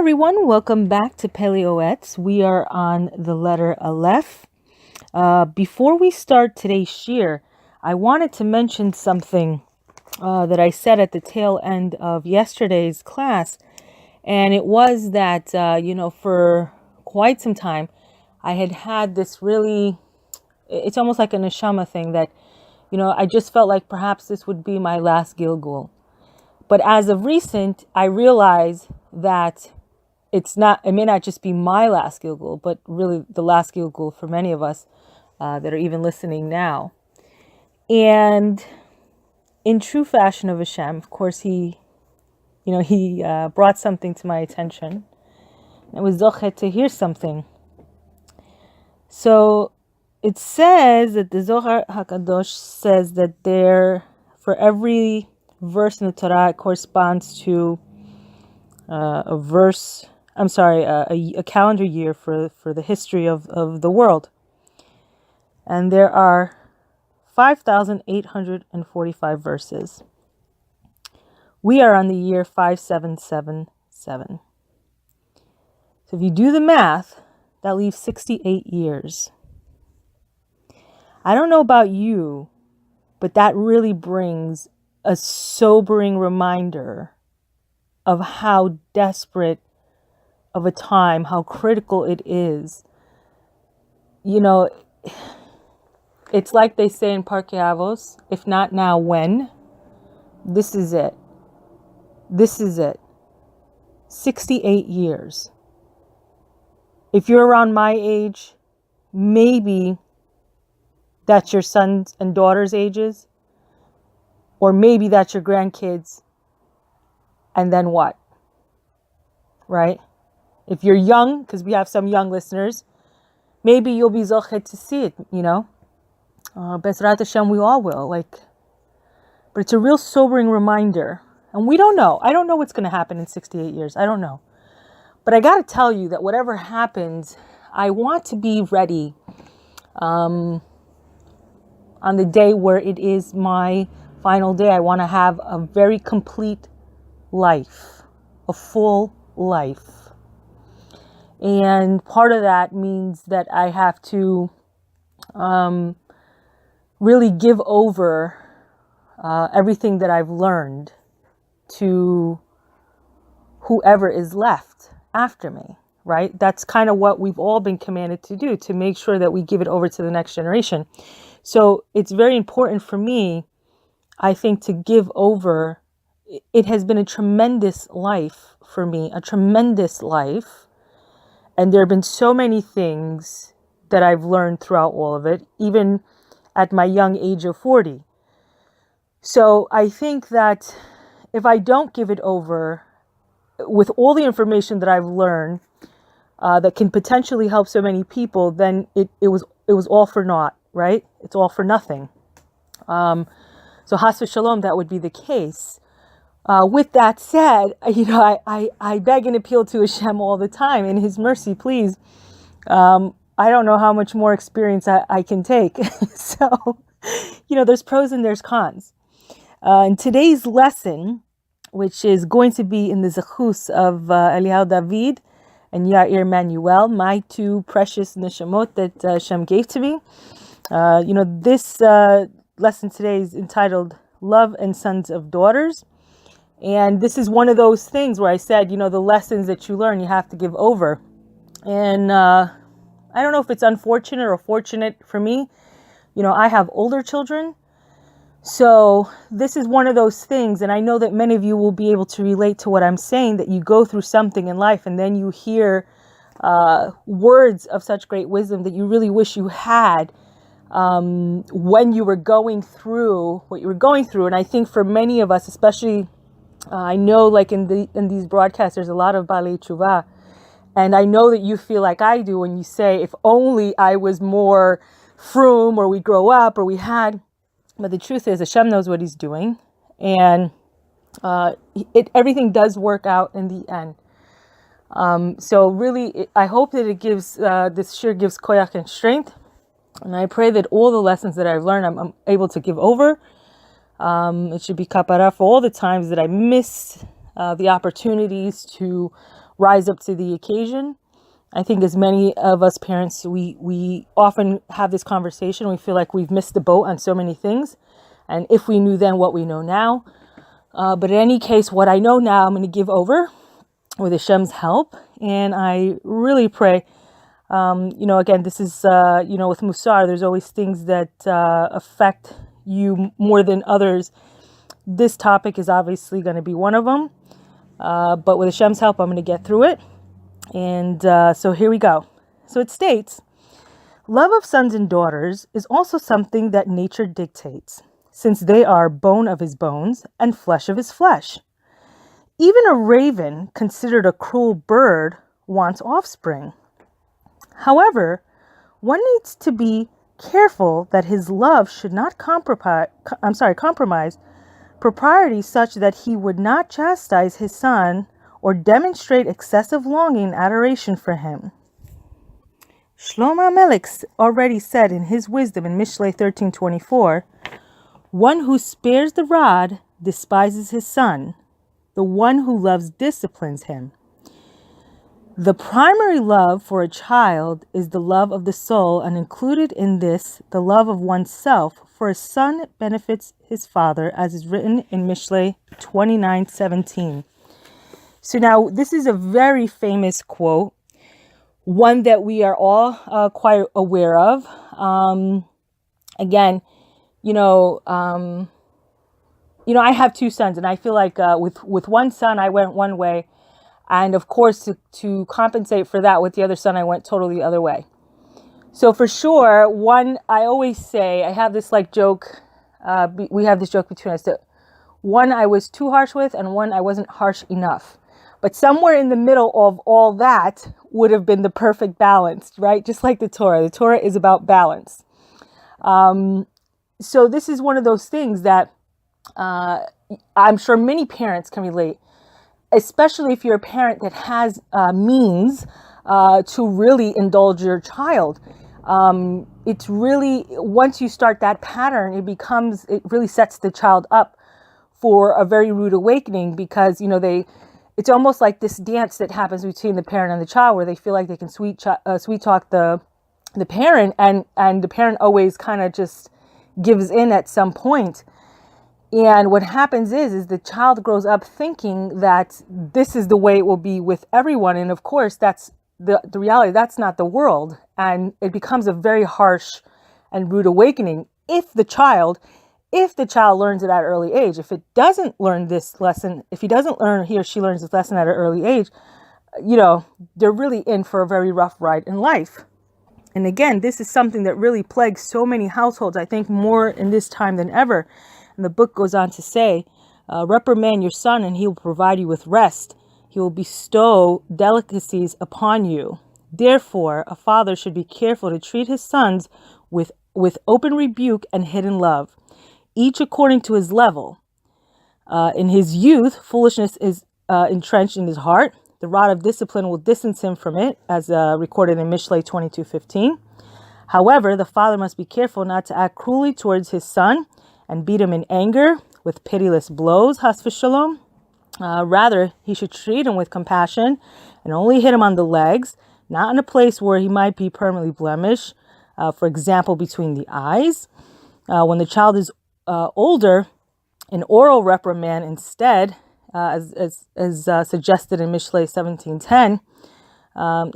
everyone, welcome back to Pele Yoetz. We are on the letter Aleph. Before we start today's shir, I wanted to mention something that I said at the tail end of yesterday's class, and it was that, for quite some time, I had this really, it's almost like a neshama thing that, I just felt like perhaps this would be my last Gilgul. But as of recent, I realized that it may not just be my last Gilgul, but really the last Gilgul for many of us that are even listening now. And in true fashion of Hashem, of course, he brought something to my attention. I was zochet to hear something. So it says that the Zohar HaKadosh says that for every verse in the Torah, it corresponds to a calendar year for the history of the world. And there are 5,845 verses. We are on the year 5777. So if you do the math, that leaves 68 years. I don't know about you, but that really brings a sobering reminder of how desperate of a time, how critical it is. It's like they say in Parkei Avos, if not now, when? This is it. This is it. 68 years. If you're around my age, maybe that's your sons and daughters' ages, or maybe that's your grandkids. And then what? Right? If you're young, because we have some young listeners, maybe you'll be zochet to see it, Bezrat Hashem, we all will. But it's a real sobering reminder. And we don't know. I don't know what's going to happen in 68 years. I don't know. But I got to tell you that whatever happens, I want to be ready on the day where it is my final day. I want to have a very complete life, a full life. And part of that means that I have to really give over everything that I've learned to whoever is left after me, right? That's kind of what we've all been commanded to do, to make sure that we give it over to the next generation. So it's very important for me, I think, to give over. It has been a tremendous life for me, a tremendous life. And there have been so many things that I've learned throughout all of it, even at my young age of 40. So I think that if I don't give it over with all the information that I've learned that can potentially help so many people, then it was all for naught, right? It's all for nothing. So Has v'Shalom, that would be the case. With that said, I beg and appeal to Hashem all the time. In His mercy, please. I don't know how much more experience I can take. So, there's pros and there's cons. In today's lesson, which is going to be in the zechus of Eliyahu Dovid and Yair Mannuel, my two precious neshamot that Hashem gave to me. This lesson today is entitled Love and Sons of Daughters. And this is one of those things where I said, the lessons that you learn, you have to give over. And I don't know if it's unfortunate or fortunate for me. I have older children. So this is one of those things. And I know that many of you will be able to relate to what I'm saying, that you go through something in life and then you hear words of such great wisdom that you really wish you had when you were going through what you were going through. And I think for many of us, especially I know, like in these broadcasts, there's a lot of Balei Tshuva, and I know that you feel like I do when you say, if only I was more frum, or we grow up, or we had. But the truth is, Hashem knows what He's doing, and everything does work out in the end. So really, I hope that it gives this shir gives koyach and strength, and I pray that all the lessons that I've learned, I'm able to give over. It should be kapara for all the times that I missed the opportunities to rise up to the occasion. I think as many of us parents, we often have this conversation. We feel like we've missed the boat on so many things. And if we knew then what we know now. But in any case, what I know now, I'm going to give over with Hashem's help. And I really pray, again, this is, with Musar, there's always things that affect you more than others. This topic is obviously going to be one of them. But with Hashem's help, I'm going to get through it. And so here we go. So it states, love of sons and daughters is also something that nature dictates, since they are bone of his bones and flesh of his flesh. Even a raven, considered a cruel bird, wants offspring. However, one needs to be careful that his love should not compromise propriety such that he would not chastise his son or demonstrate excessive longing and adoration for him. Shlomo Melech already said in his wisdom in Mishlei 13:24, one who spares the rod despises his son. The one who loves disciplines him. The primary love for a child is the love of the soul, and included in this, the love of oneself, for a son benefits his father, as is written in Mishlei 29:17. So now, this is a very famous quote, one that we are all quite aware of. Again, I have two sons, and I feel like with one son, I went one way. And of course, to compensate for that with the other son, I went totally the other way. So for sure, one, I always say, I have this joke, we have this joke between us, that one I was too harsh with and one I wasn't harsh enough. But somewhere in the middle of all that would have been the perfect balance, right? Just like the Torah. The Torah is about balance. So this is one of those things that I'm sure many parents can relate, especially if you're a parent that has means to really indulge your child. It's really, once you start that pattern, it really sets the child up for a very rude awakening, because, it's almost like this dance that happens between the parent and the child, where they feel like they can sweet talk the parent, and the parent always kind of just gives in at some point. And what happens is the child grows up thinking that this is the way it will be with everyone. And of course, that's the reality. That's not the world. And it becomes a very harsh and rude awakening if the child learns it at an early age. If it doesn't learn this lesson, if he or she learns this lesson at an early age, they're really in for a very rough ride in life. And again, this is something that really plagues so many households, I think more in this time than ever. And the book goes on to say, reprimand your son and he will provide you with rest. He will bestow delicacies upon you. Therefore, a father should be careful to treat his sons with open rebuke and hidden love, each according to his level. In his youth, foolishness is entrenched in his heart. The rod of discipline will distance him from it, as recorded in Mishlei 22:15. However, the father must be careful not to act cruelly towards his son and beat him in anger with pitiless blows, has v'shalom. Rather, he should treat him with compassion and only hit him on the legs, not in a place where he might be permanently blemished, for example, between the eyes. When the child is older, an oral reprimand instead, as suggested in Mishlei 17:10,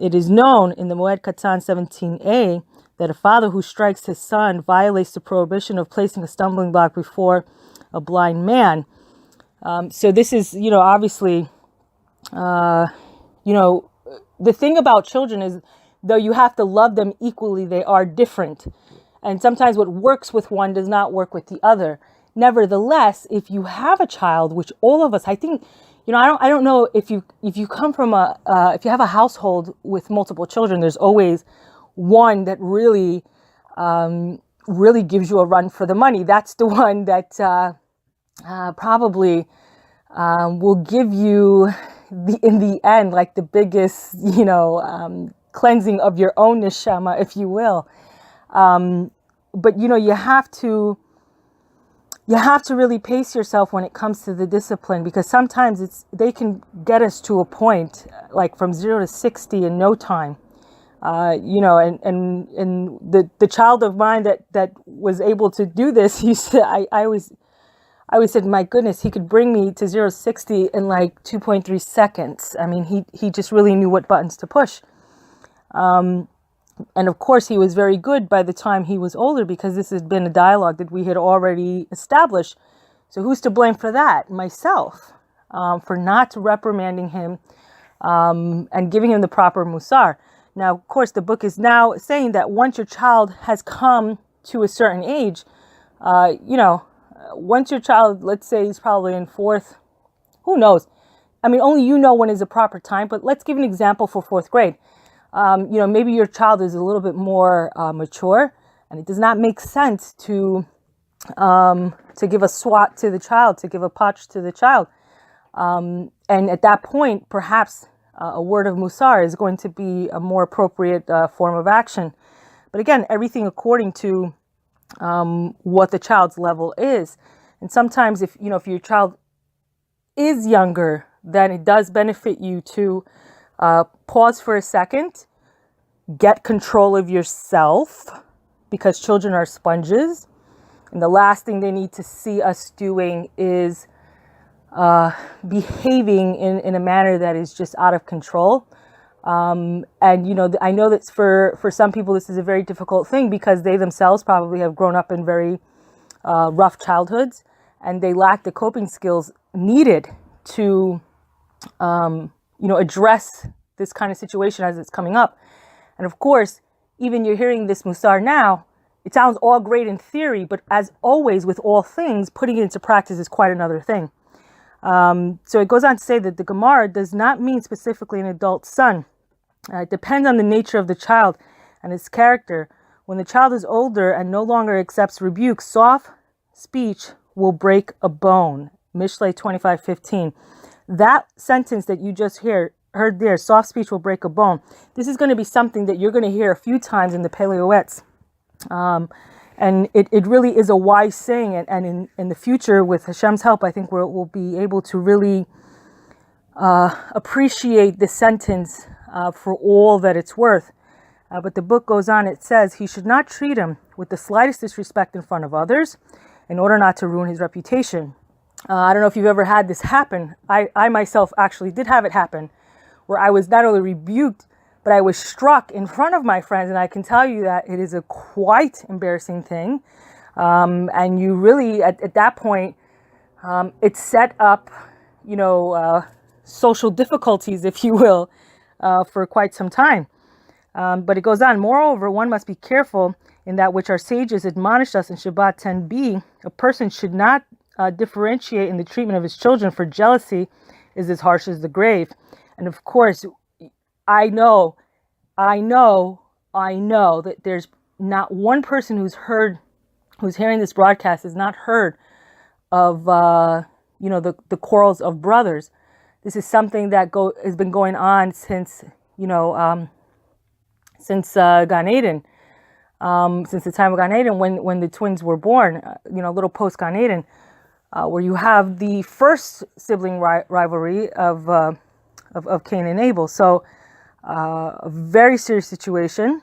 it is known in the Moed Katan 17a that a father who strikes his son violates the prohibition of placing a stumbling block before a blind man. So this is, obviously, the thing about children is, though you have to love them equally, they are different. And sometimes what works with one does not work with the other. Nevertheless, if you have a child, which all of us, I think, I don't know if you come from if you have a household with multiple children, there's always one that really gives you a run for the money. That's the one that probably will give you in the end, like the biggest, cleansing of your own neshama, if you will. But you have to, you have to really pace yourself when it comes to the discipline, because sometimes they can get us to a point like from 0 to 60 in no time. And the child of mine that was able to do this, he said, I always said, my goodness, he could bring me to 0 to 60 in like 2.3 seconds. I mean, he just really knew what buttons to push. And of course, he was very good by the time he was older, because this had been a dialogue that we had already established. So who's to blame for that? Myself, for not reprimanding him and giving him the proper musar. Now, of course, the book is now saying that once your child has come to a certain age, once your child, let's say he's probably in 4th, who knows? I mean, only you know when is the proper time, but let's give an example for 4th grade. Maybe your child is a little bit more mature, and it does not make sense to give a swat to the child, to give a potch to the child. And at that point, perhaps a word of musar is going to be a more appropriate form of action. But again, everything according to what the child's level is. And sometimes if your child is younger, then it does benefit you to pause for a second, get control of yourself, because children are sponges. And the last thing they need to see us doing is behaving in a manner that is just out of control. I know that for some people, this is a very difficult thing, because they themselves probably have grown up in very rough childhoods, and they lack the coping skills needed to address this kind of situation as it's coming up. And of course, even you're hearing this musar now, it sounds all great in theory, but as always with all things, putting it into practice is quite another thing. So it goes on to say that the Gemara does not mean specifically an adult son. It depends on the nature of the child and his character. When the child is older and no longer accepts rebuke, soft speech will break a bone. Mishlei 25:15. That sentence that you just heard there, soft speech will break a bone. This is going to be something that you're going to hear a few times in the Pele Yoetz. And it really is a wise saying. And in the future, with Hashem's help, I think we'll be able to really appreciate this sentence for all that it's worth. But the book goes on, it says, he should not treat him with the slightest disrespect in front of others in order not to ruin his reputation. I don't know if you've ever had this happen. I myself actually did have it happen, where I was not only rebuked, but I was struck in front of my friends. And I can tell you that it is a quite embarrassing thing. And you really, at that point, it set up, social difficulties, if you will, for quite some time. But it goes on. Moreover, one must be careful in that which our sages admonished us in Shabbat 10b. A person should not differentiate in the treatment of his children, for jealousy is as harsh as the grave. And of course, I know that there's not one person who's hearing this broadcast has not heard of, the quarrels of brothers. This is something that has been going on since Gan Eden, since the time of Gan Eden, when the twins were born, little post Gan Eden, where you have the first sibling rivalry of Cain and Abel. So a very serious situation.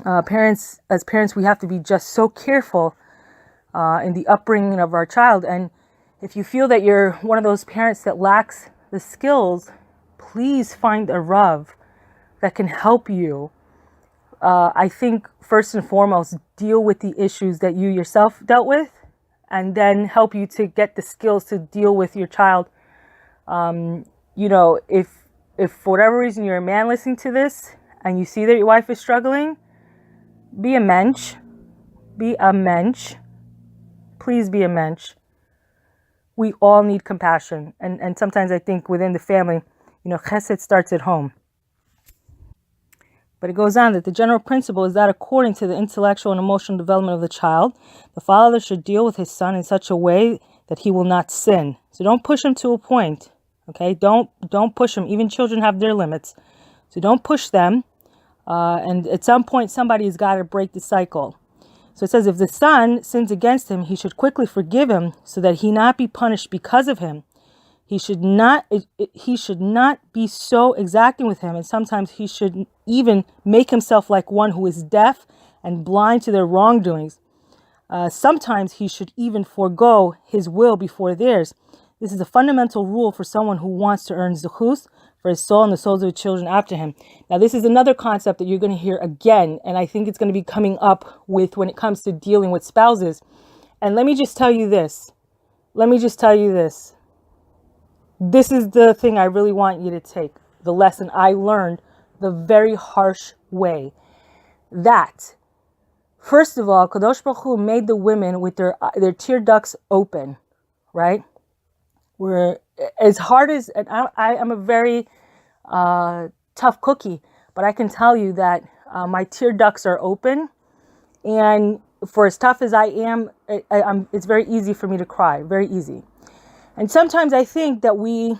As parents, we have to be just so careful in the upbringing of our child. And if you feel that you're one of those parents that lacks the skills, please find a Rav that can help you. I think first and foremost, deal with the issues that you yourself dealt with, and then help you to get the skills to deal with your child. If for whatever reason you're a man listening to this and you see that your wife is struggling, be a mensch. Be a mensch. Please be a mensch. We all need compassion. And sometimes I think within the family, chesed starts at home. But it goes on that the general principle is that according to the intellectual and emotional development of the child, the father should deal with his son in such a way that he will not sin. So don't push him to a point. Okay, don't push them. Even children have their limits. So don't push them. And at some point, somebody's got to break the cycle. So it says, if the son sins against him, he should quickly forgive him so that he not be punished because of him. He should not be so exacting with him, and sometimes he should even make himself like one who is deaf and blind to their wrongdoings. Sometimes he should even forego his will before theirs. This is a fundamental rule for someone who wants to earn zechus for his soul and the souls of his children after him. Now, this is another concept that you're going to hear again, and I think it's going to be coming up with when it comes to dealing with spouses. And let me just tell you this. This is the thing I really want you to take. The lesson I learned the very harsh way. That, first of all, Kadosh Baruch Hu made the women with their tear ducts open, right? We're as hard as, and I am a very tough cookie, but I can tell you that my tear ducts are open, and for as tough as I am, it's very easy for me to cry, very easy. And sometimes I think that we,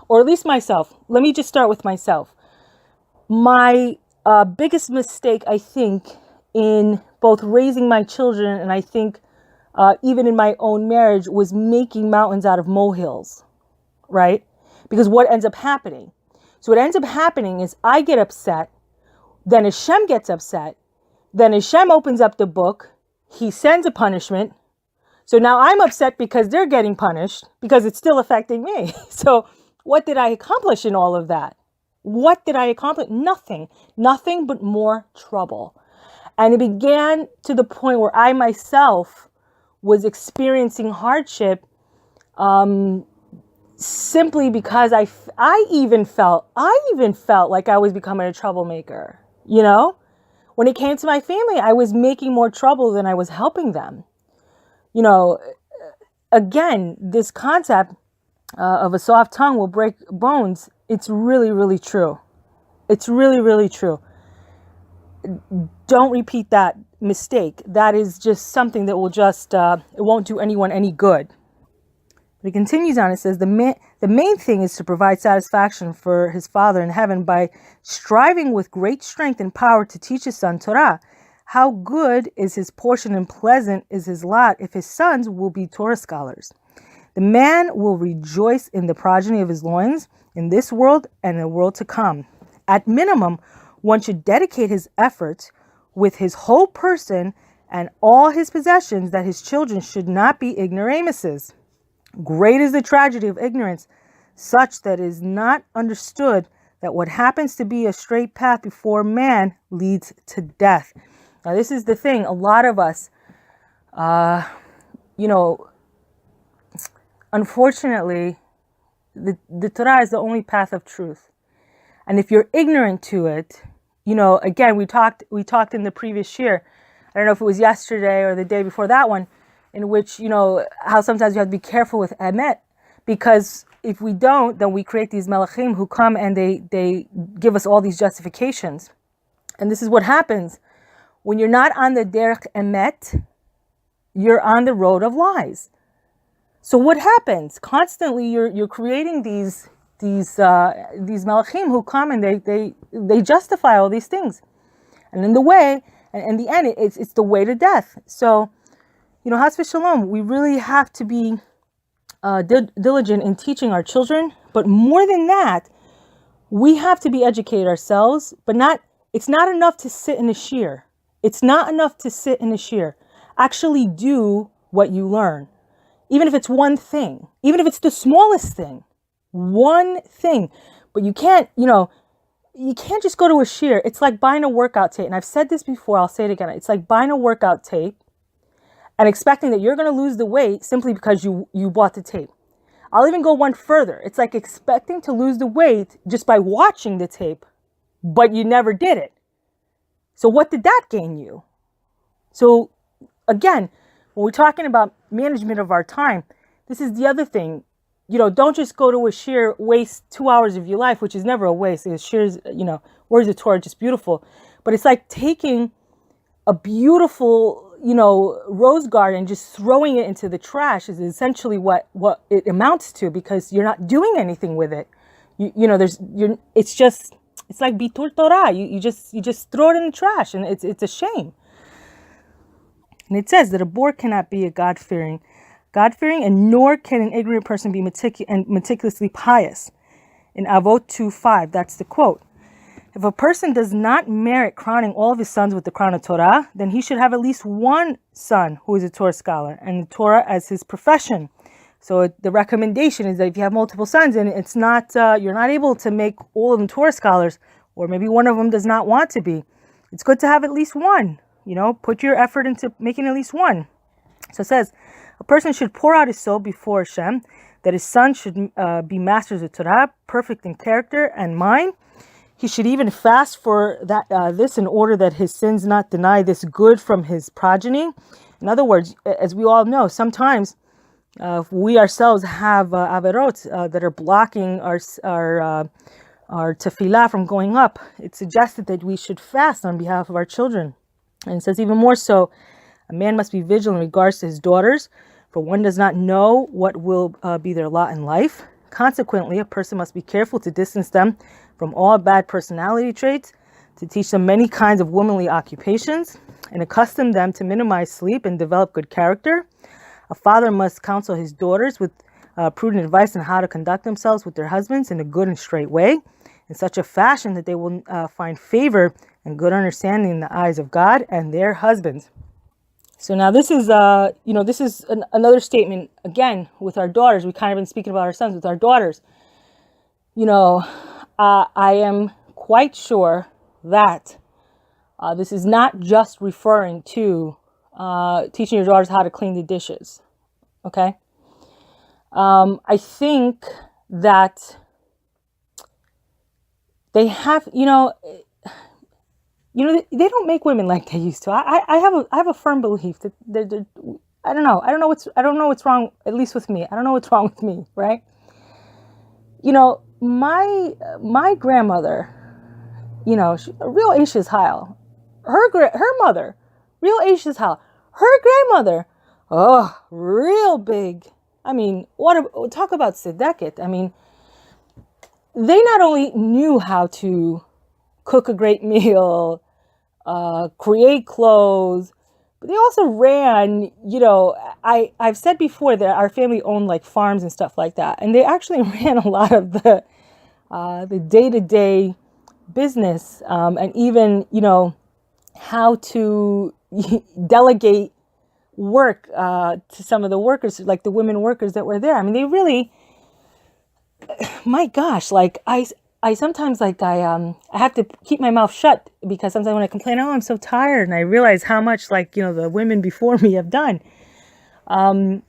or at least myself, let me just start with myself. My biggest mistake, I think, in both raising my children and I think even in my own marriage, was making mountains out of molehills, right? Because what ends up happening? So what ends up happening is I get upset, then Hashem gets upset, then Hashem opens up the book, he sends a punishment. So now I'm upset because they're getting punished because it's still affecting me. So what did I accomplish in all of that? What did I accomplish? Nothing but more trouble. And it began to the point where I myself was experiencing hardship simply because I even felt like I was becoming a troublemaker. You know, when it came to my family, I was making more trouble than I was helping them. You know, again, this concept of a soft tongue will break bones. It's really, really true. It's really, really true. Don't repeat that mistake. That is just something that will just, it won't do anyone any good. But it continues on. It says, the main thing is to provide satisfaction for his Father in heaven by striving with great strength and power to teach his son Torah. How good is his portion and pleasant is his lot if his sons will be Torah scholars. The man will rejoice in the progeny of his loins in this world and in the world to come. At minimum, one should dedicate his efforts with his whole person and all his possessions that his children should not be ignoramuses. Great is the tragedy of ignorance, such that it is not understood that what happens to be a straight path before man leads to death. Now, this is the thing. A lot of us, unfortunately, the Torah is the only path of truth. And if you're ignorant to it, again, we talked in the previous year, I don't know if it was yesterday or the day before that one, in which, how sometimes you have to be careful with emet, because if we don't, then we create these melachim who come and they give us all these justifications. And this is what happens. When you're not on the derech emet, you're on the road of lies. So what happens? Constantly, you're creating these malachim who come and they justify all these things, and in the way, and in the end, it's the way to death. So, Has v'shalom, we really have to be diligent in teaching our children. But more than that, we have to be educated ourselves. But it's not enough to sit in a shir. It's not enough to sit in a shir. Actually do what you learn. Even if it's one thing, even if it's the smallest thing, one thing. But you can't just go to a shir. It's like buying a workout tape. And I've said this before, I'll say it again. It's like buying a workout tape and expecting that you're going to lose the weight simply because you bought the tape. I'll even go one further. It's like expecting to lose the weight just by watching the tape, but you never did it. So what did that gain you? So again, when we're talking about management of our time, this is the other thing. Don't just go to a shir, waste 2 hours of your life, which is never a waste. Shir's, words of Torah are just beautiful. But it's like taking a beautiful, rose garden, just throwing it into the trash is essentially what it amounts to, because you're not doing anything with it. It's like bitul Torah. You just throw it in the trash, and it's a shame. And it says that a boor cannot be a God-fearing, and nor can an ignorant person be meticulously pious. In Avot 2:5, that's the quote. If a person does not merit crowning all of his sons with the crown of Torah, then he should have at least one son who is a Torah scholar and the Torah as his profession. So the recommendation is that if you have multiple sons and it's not, you're not able to make all of them Torah scholars, or maybe one of them does not want to be, it's good to have at least one. Put your effort into making at least one. So it says, a person should pour out his soul before Hashem, that his son should be masters of Torah, perfect in character and mind. He should even fast for this in order that his sins not deny this good from his progeny. In other words, as we all know, sometimes we ourselves have averot that are blocking our tefillah from going up. It's suggested that we should fast on behalf of our children. And it says even more so, a man must be vigilant in regards to his daughters, for one does not know what will be their lot in life. Consequently, a person must be careful to distance them from all bad personality traits, to teach them many kinds of womanly occupations, and accustom them to minimize sleep and develop good character. A father must counsel his daughters with prudent advice on how to conduct themselves with their husbands in a good and straight way, in such a fashion that they will find favor and good understanding in the eyes of God and their husbands. So now this is, another statement, again, with our daughters. We kind of been speaking about our sons with our daughters. I am quite sure that this is not just referring to teaching your daughters how to clean the dishes. Okay? I think that they have, they don't make women like they used to. I have a firm belief that I don't know what's wrong, at least with me. I don't know what's wrong with me, right? My grandmother, real Ashes Heil. Her mother, real Ashes Heil. Her grandmother, real big. I mean, talk about tzedeket. I mean, they not only knew how to cook a great meal, create clothes, but they also ran, I've said before that our family owned like farms and stuff like that. And they actually ran a lot of the day-to-day business, and even, how to delegate work to some of the workers, like the women workers that were there. I mean, they really, my gosh, like I sometimes I have to keep my mouth shut, because sometimes when I complain, I'm so tired, and I realize how much the women before me have done. But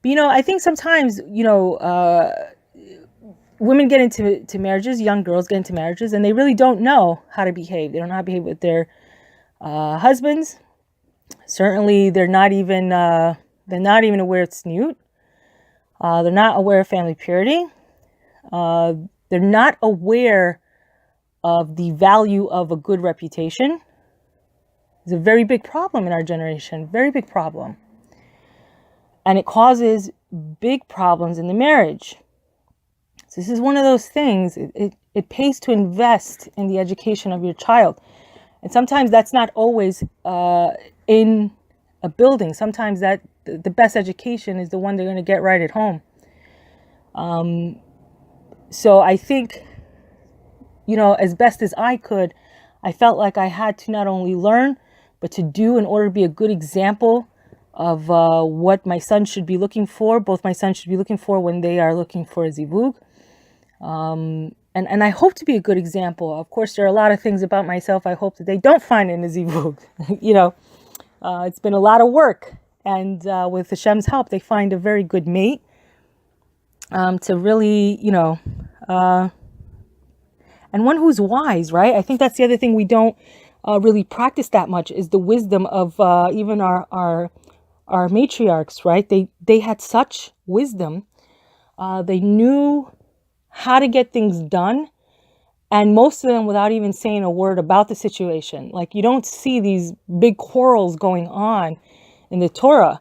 I think sometimes women get into marriages, young girls get into marriages, and they really don't know how to behave. They don't know how to behave with their husbands. Certainly, they're not even aware of tzniut. They're not aware of family purity. They're not aware of the value of a good reputation. It's a very big problem in our generation, very big problem. And it causes big problems in the marriage. So this is one of those things, it pays to invest in the education of your child. And sometimes that's not always in a building. Sometimes that the best education is the one they're going to get right at home. So I think, as best as I could, I felt like I had to not only learn, but to do in order to be a good example of what my son should be looking for. Both my sons should be looking for when they are looking for a zivug. And I hope to be a good example. Of course, there are a lot of things about myself I hope that they don't find in a zivug. It's been a lot of work. And with Hashem's help, they find a very good mate. To really, and one who's wise, right? I think that's the other thing we don't really practice that much, is the wisdom of even our matriarchs, right? They had such wisdom. They knew how to get things done, and most of them without even saying a word about the situation. Like, you don't see these big quarrels going on in the Torah.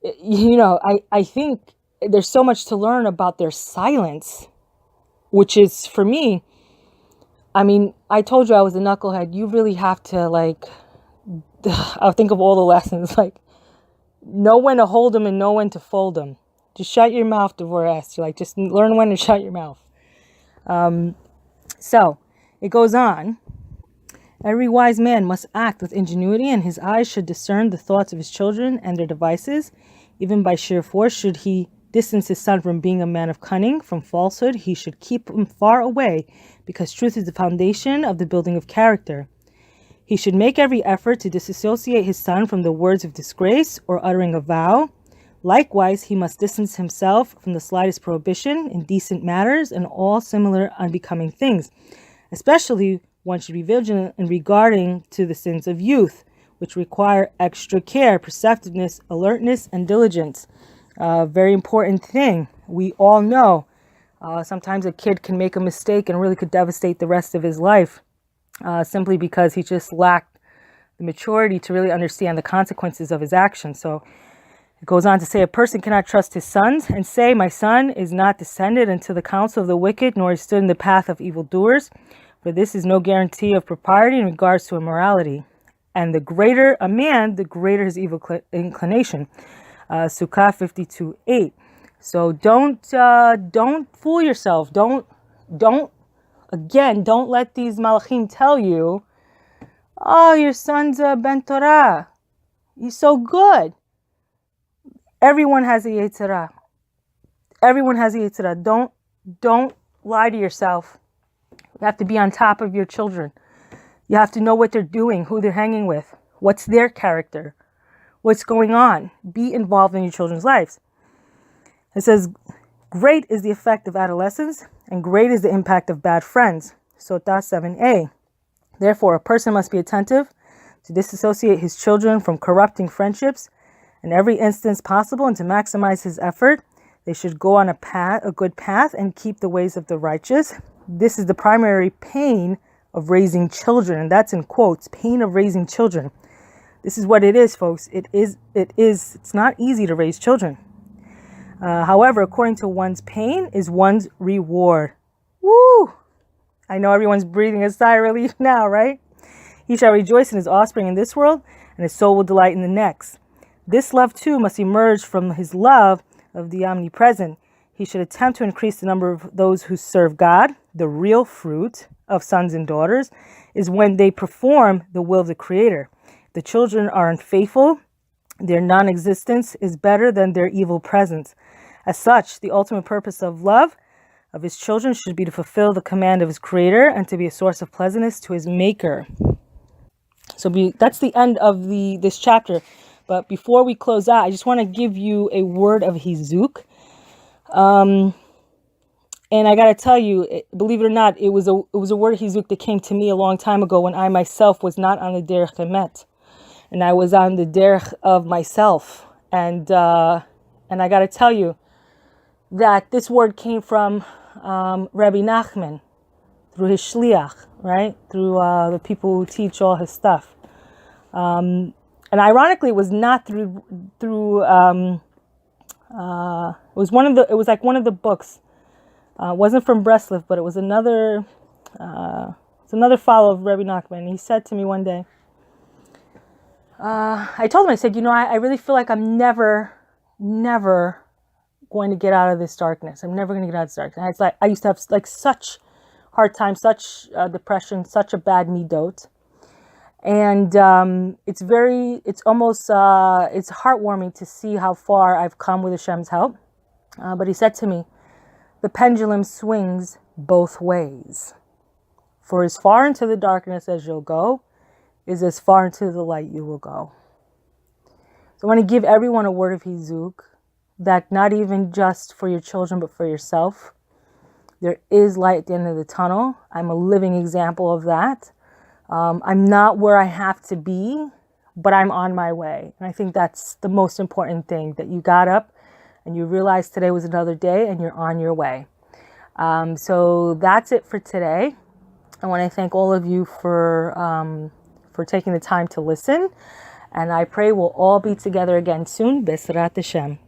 I think there's so much to learn about their silence, which is, for me, I mean, I told you I was a knucklehead. You really have to I'll think of all the lessons, like know when to hold them and know when to fold them. Just shut your mouth, Devorah Esther. Like, just learn when to shut your mouth. So it goes on. Every wise man must act with ingenuity, and his eyes should discern the thoughts of his children and their devices. Even by sheer force, should he distance his son from being a man of cunning, from falsehood, he should keep him far away, because truth is the foundation of the building of character. He should make every effort to disassociate his son from the words of disgrace or uttering a vow. Likewise, he must distance himself from the slightest prohibition, indecent matters, and all similar unbecoming things. Especially, one should be vigilant in regarding to the sins of youth, which require extra care, perceptiveness, alertness, and diligence. Very important thing. We all know sometimes a kid can make a mistake and really could devastate the rest of his life simply because he just lacked the maturity to really understand the consequences of his actions. So it goes on to say, a person cannot trust his sons and say, my son is not descended into the counsel of the wicked, nor is stood in the path of evildoers. For this is no guarantee of propriety in regards to immorality. And the greater a man, the greater his evil inclination. Sukkah 52:8. So don't fool yourself. Don't let these malachim tell you, oh, your son's a ben Torah. He's so good. Everyone has a Yetzirah. Everyone has a Yetzirah. Don't lie to yourself. You have to be on top of your children. You have to know what they're doing, who they're hanging with, what's their character, what's going on. Be involved in your children's lives. It says, great is the effect of adolescence, and great is the impact of bad friends. Sotah 7a. Therefore, a person must be attentive to disassociate his children from corrupting friendships in every instance possible, and to maximize his effort. They should go on a good path, and keep the ways of the righteous. This is the primary pain of raising children, and that's in quotes, pain of raising children. This is what it is, folks. It's not easy to raise children. However, according to one's pain is one's reward. Woo! I know everyone's breathing a sigh of relief now, right? He shall rejoice in his offspring in this world, and his soul will delight in the next. This love, too, must emerge from his love of the omnipresent. He should attempt to increase the number of those who serve God. The real fruit of sons and daughters is when they perform the will of the Creator. If the children are unfaithful, their non-existence is better than their evil presence. As such, the ultimate purpose of love of his children should be to fulfill the command of his Creator and to be a source of pleasantness to his Maker. So that's the end of this chapter. But before we close out, I just want to give you a word of Hizuk. And I got to tell you, believe it or not, it was a word of Hizuk that came to me a long time ago when I myself was not on the derech emet, and I was on the derech of myself. And I got to tell you that this word came from Rabbi Nachman through his shliach, right? Through the people who teach all his stuff. And ironically, it was not through. It was like one of the books. It wasn't from Breslov, but it was another. It's another follow of Rabbi Nachman. He said to me one day. I told him, I said, I really feel like I'm never going to get out of this darkness. I'm never going to get out of this darkness. And it's like I used to have like such hard time, such depression, such a bad midot. And it's heartwarming to see how far I've come with Hashem's help. But he said to me, the pendulum swings both ways. For as far into the darkness as you'll go is as far into the light you will go. So I want to give everyone a word of Hizuk, that not even just for your children, but for yourself. There is light at the end of the tunnel. I'm a living example of that. I'm not where I have to be, but I'm on my way. And I think that's the most important thing, that you got up and you realized today was another day and you're on your way. So that's it for today. I want to thank all of you for taking the time to listen. And I pray we'll all be together again soon. B'ezrat Hashem.